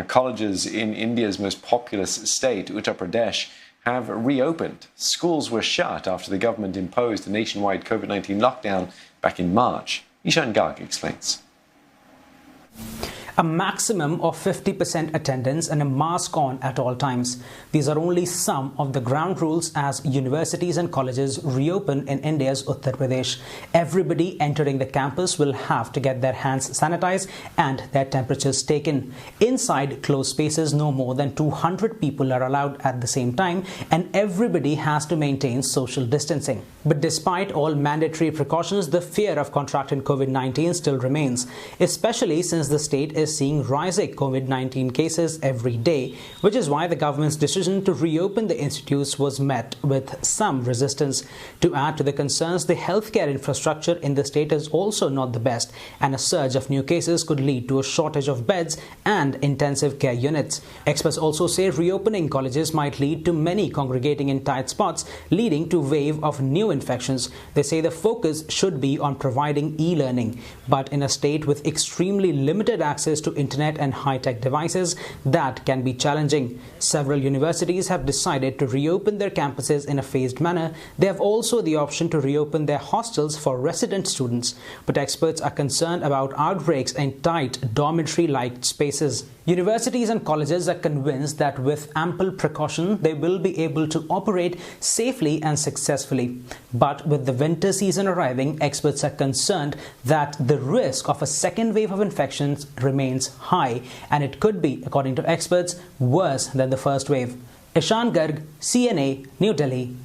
Colleges in India's most populous state, Uttar Pradesh, have reopened. Schools were shut after the government imposed a nationwide COVID-19 lockdown back in March. Ishan Garg explains. A maximum of 50% attendance and a mask on at all times. These are only some of the ground rules as universities and colleges reopen in India's Uttar Pradesh. Everybody entering the campus will have to get their hands sanitized and their temperatures taken. Inside closed spaces, no more than 200 people are allowed at the same time, and everybody has to maintain social distancing. But despite all mandatory precautions, the fear of contracting COVID-19 still remains, especially since the state is seeing rising COVID-19 cases every day, which is why the government's decision to reopen the institutes was met with some resistance. To add to the concerns, the healthcare infrastructure in the state is also not the best, and a surge of new cases could lead to a shortage of beds and intensive care units. Experts also say reopening colleges might lead to many congregating in tight spots, leading to a wave of new infections. They say the focus should be on providing e-learning, but in a state with extremely limited access to internet and high-tech devices, that can be challenging. Several universities have decided to reopen their campuses in a phased manner. They have also the option to reopen their hostels for resident students, but experts are concerned about outbreaks in tight dormitory-like spaces. Universities and colleges are convinced that with ample precaution, they will be able to operate safely and successfully. But with the winter season arriving, experts are concerned that the risk of a second wave of infections remains high, and it could be, according to experts, worse than the first wave. Ishan Garg, CNA, New Delhi.